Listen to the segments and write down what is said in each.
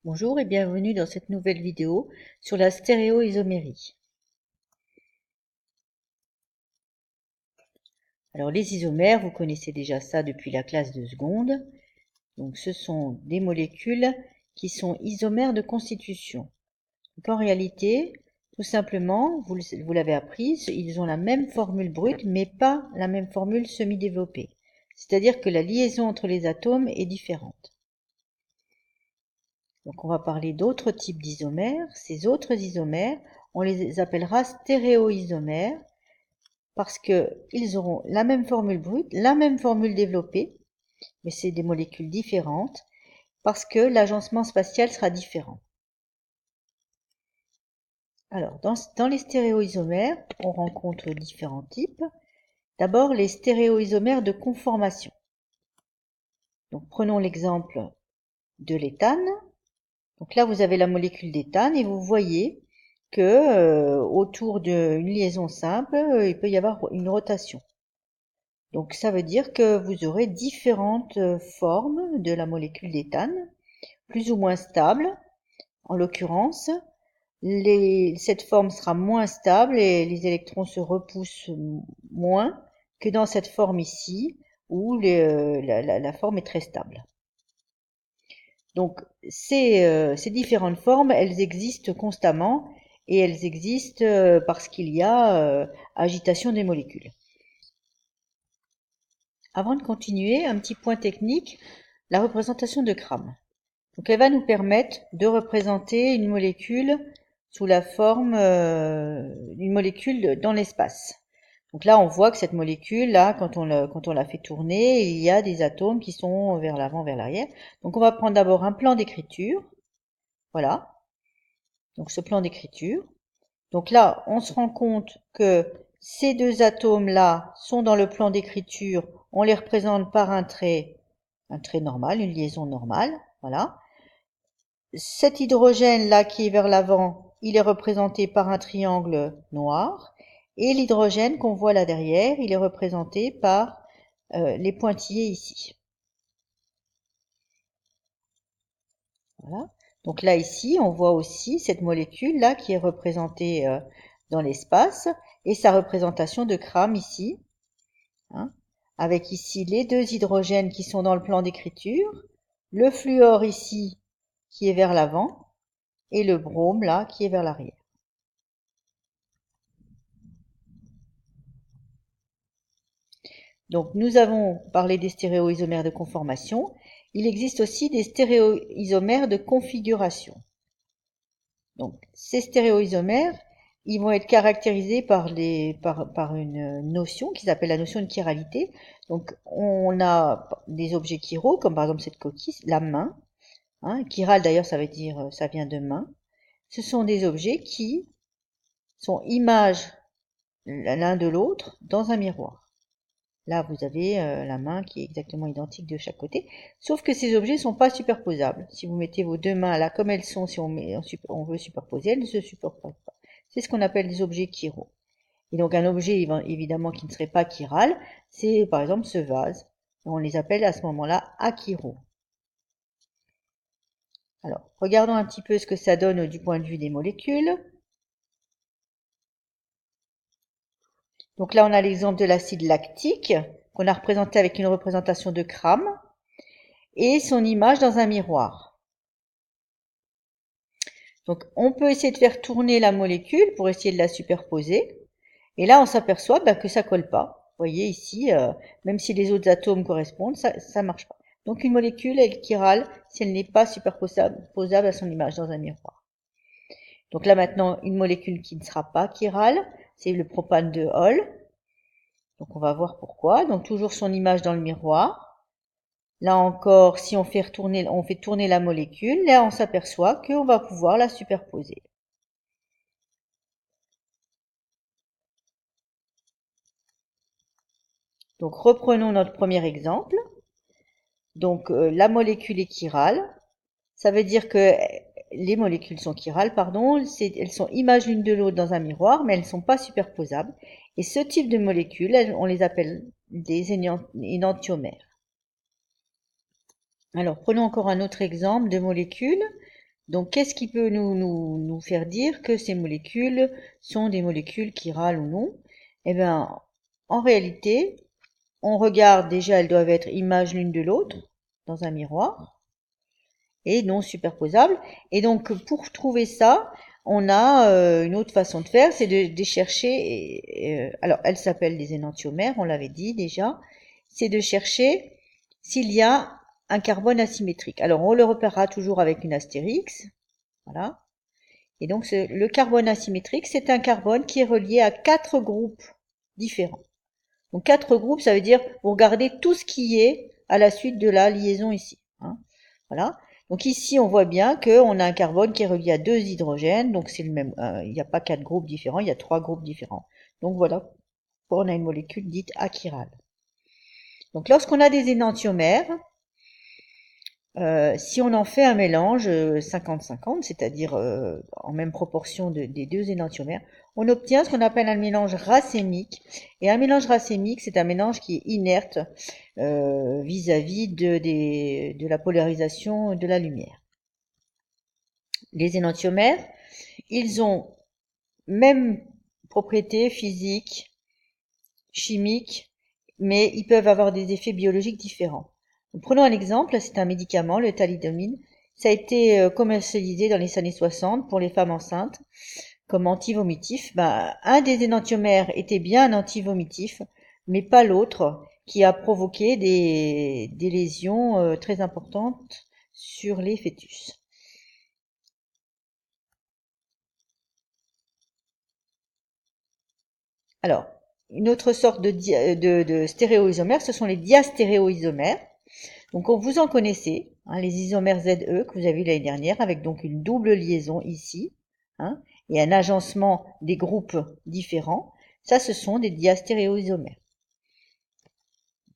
Bonjour et bienvenue dans cette nouvelle vidéo sur la stéréoisomérie. Alors les isomères, vous connaissez déjà ça depuis la classe de seconde. Donc ce sont des molécules qui sont isomères de constitution. Donc en réalité, tout simplement, vous l'avez appris, ils ont la même formule brute mais pas la même formule semi-développée. C'est-à-dire que la liaison entre les atomes est différente. Donc on va parler d'autres types d'isomères. Ces autres isomères, on les appellera stéréoisomères parce qu'ils auront la même formule brute, la même formule développée, mais c'est des molécules différentes parce que l'agencement spatial sera différent. Alors, dans les stéréoisomères, on rencontre différents types. D'abord, les stéréoisomères de conformation. Donc, prenons l'exemple de l'éthane. Donc là, vous avez la molécule d'éthane et vous voyez que autour d'une liaison simple, il peut y avoir une rotation. Donc ça veut dire que vous aurez différentes formes de la molécule d'éthane, plus ou moins stables. En l'occurrence, cette forme sera moins stable et les électrons se repoussent moins que dans cette forme ici, où la forme est très stable. Donc ces différentes formes, elles existent constamment et elles existent parce qu'il y a agitation des molécules. Avant de continuer, un petit point technique, la représentation de Cram. Donc elle va nous permettre de représenter une molécule sous la forme d'une molécule dans l'espace. Donc là, on voit que cette molécule, là, quand on la fait tourner, il y a des atomes qui sont vers l'avant, vers l'arrière. Donc on va prendre d'abord un plan d'écriture. Voilà. Donc ce plan d'écriture. Donc là, on se rend compte que ces deux atomes-là sont dans le plan d'écriture. On les représente par un trait normal, une liaison normale. Voilà. Cet hydrogène-là qui est vers l'avant, il est représenté par un triangle noir. Et l'hydrogène qu'on voit là derrière, il est représenté par les pointillés ici. Voilà. Donc là, ici, on voit aussi cette molécule-là qui est représentée dans l'espace et sa représentation de Cram ici, hein, avec ici les deux hydrogènes qui sont dans le plan d'écriture, le fluor ici qui est vers l'avant et le brome là qui est vers l'arrière. Donc nous avons parlé des stéréoisomères de conformation. Il existe aussi des stéréoisomères de configuration. Donc ces stéréoisomères, ils vont être caractérisés par une notion qui s'appelle la notion de chiralité. Donc on a des objets chiraux, comme par exemple cette coquille, la main. Hein, chiral d'ailleurs ça veut dire, ça vient de main. Ce sont des objets qui sont images l'un de l'autre dans un miroir. Là, vous avez la main qui est exactement identique de chaque côté, sauf que ces objets ne sont pas superposables. Si vous mettez vos deux mains là comme elles sont, si on veut superposer, elles ne se superposent pas. C'est ce qu'on appelle des objets chiraux. Et donc un objet évidemment qui ne serait pas chiral, c'est par exemple ce vase. On les appelle à ce moment-là achiraux. Alors, regardons un petit peu ce que ça donne du point de vue des molécules. Donc là, on a l'exemple de l'acide lactique, qu'on a représenté avec une représentation de Cram, et son image dans un miroir. Donc on peut essayer de faire tourner la molécule pour essayer de la superposer. Et là, on s'aperçoit que ça colle pas. Vous voyez ici, même si les autres atomes correspondent, ça marche pas. Donc une molécule, elle est chirale si elle n'est pas superposable à son image dans un miroir. Donc là maintenant, une molécule qui ne sera pas chirale, c'est le propane de Hall. Donc on va voir pourquoi. Donc toujours son image dans le miroir. Là encore, si on fait tourner la molécule, là on s'aperçoit qu'on va pouvoir la superposer. Donc reprenons notre premier exemple. Donc la molécule est chirale. Ça veut dire que les molécules sont chirales, pardon, elles sont images l'une de l'autre dans un miroir, mais elles ne sont pas superposables. Et ce type de molécules, on les appelle des énantiomères. Alors prenons encore un autre exemple de molécule. Donc, qu'est-ce qui peut nous faire dire que ces molécules sont des molécules chirales ou non? Eh bien, en réalité, on regarde déjà, elles doivent être images l'une de l'autre dans un miroir et non superposables. Et donc, pour trouver ça, on a une autre façon de faire, c'est de chercher, alors elles s'appellent des énantiomères, on l'avait dit déjà, c'est de chercher s'il y a un carbone asymétrique. Alors, on le repérera toujours avec une astérix, voilà. Et donc, le carbone asymétrique, c'est un carbone qui est relié à 4 groupes différents. Donc, 4 groupes, ça veut dire, vous regardez tout ce qui est à la suite de la liaison ici. Hein. Voilà. Donc ici, on voit bien qu'on a un carbone qui est relié à 2 hydrogènes. Donc, c'est le même. Il n'y a pas 4 groupes différents, il y a 3 groupes différents. Donc, voilà. On a une molécule dite achirale. Donc, lorsqu'on a des énantiomères, si on en fait un mélange 50-50, c'est-à-dire en même proportion des 2 énantiomères, on obtient ce qu'on appelle un mélange racémique. Et un mélange racémique, c'est un mélange qui est inerte vis-à-vis de la polarisation de la lumière. Les énantiomères, ils ont même propriétés physiques, chimiques, mais ils peuvent avoir des effets biologiques différents. Prenons un exemple, c'est un médicament, le thalidomide. Ça a été commercialisé dans les années 60 pour les femmes enceintes comme antivomitif. Un des énantiomères était bien un antivomitif, mais pas l'autre, qui a provoqué des lésions très importantes sur les fœtus. Alors, une autre sorte de stéréoisomères, ce sont les diastéréoisomères. Donc, vous en connaissez, hein, les isomères ZE que vous avez vu l'année dernière, avec donc une double liaison ici, hein, et un agencement des groupes différents. Ça, ce sont des diastéréoisomères.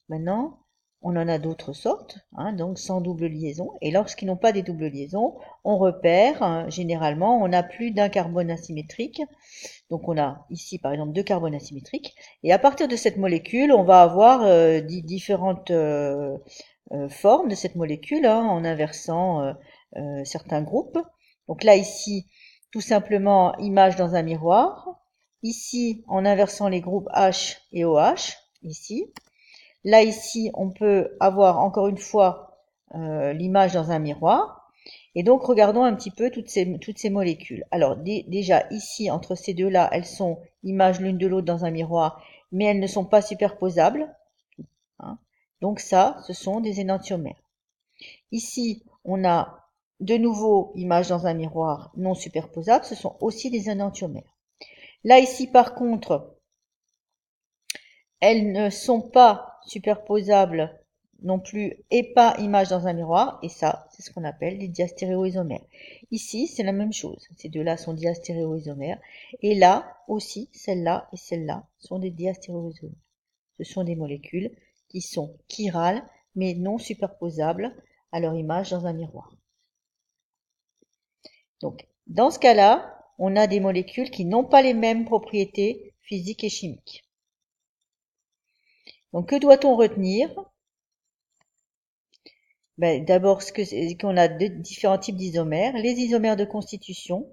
Maintenant, on en a d'autres sortes, hein, donc sans double liaison. Et lorsqu'ils n'ont pas des doubles liaisons, on repère, hein, généralement, on a plus d'un carbone asymétrique. Donc on a ici par exemple 2 carbones asymétriques. Et à partir de cette molécule, on va avoir différentes formes de cette molécule, hein, en inversant certains groupes. Donc là ici, tout simplement image dans un miroir. Ici, en inversant les groupes H et OH, ici. Là ici, on peut avoir encore une fois l'image dans un miroir. Et donc, regardons un petit peu toutes ces molécules. Alors, déjà, ici, entre ces deux-là, elles sont images l'une de l'autre dans un miroir, mais elles ne sont pas superposables. Hein. Donc ça, ce sont des énantiomères. Ici, on a de nouveau images dans un miroir non superposables, ce sont aussi des énantiomères. Là, ici, par contre, elles ne sont pas superposables non plus et pas image dans un miroir, et ça, c'est ce qu'on appelle des diastéréoisomères. Ici, c'est la même chose. Ces deux-là sont diastéréoisomères, et là aussi, celle-là et celle-là sont des diastéréoisomères. Ce sont des molécules qui sont chirales, mais non superposables à leur image dans un miroir. Donc, dans ce cas-là, on a des molécules qui n'ont pas les mêmes propriétés physiques et chimiques. Donc, que doit-on retenir? D'abord, qu'on a différents types d'isomères. Les isomères de constitution,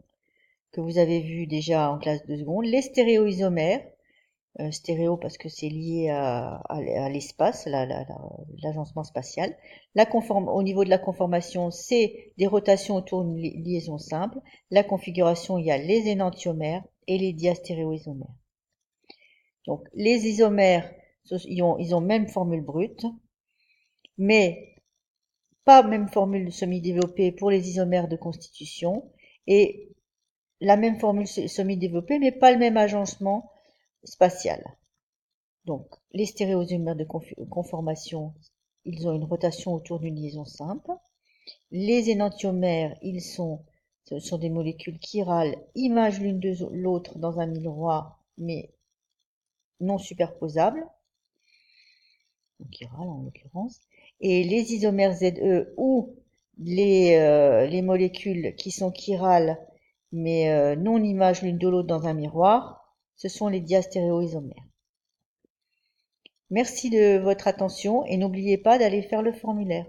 que vous avez vu déjà en classe de seconde. Les stéréoisomères, stéréo parce que c'est lié à l'espace, l'agencement spatial. Au niveau de la conformation, c'est des rotations autour d'une liaison simple. La configuration, il y a les énantiomères et les diastéréoisomères. Donc, les isomères, ils ont même formule brute, mais pas même formule semi-développée pour les isomères de constitution, et la même formule semi-développée, mais pas le même agencement spatial. Donc, les stéréoisomères de conformation, ils ont une rotation autour d'une liaison simple. Les énantiomères, ce sont des molécules chirales, imagent l'une de l'autre dans un miroir, mais non superposables, donc chirales en l'occurrence. Et les isomères ZE ou les molécules qui sont chirales mais non images l'une de l'autre dans un miroir, ce sont les diastéréoisomères. Merci de votre attention et n'oubliez pas d'aller faire le formulaire.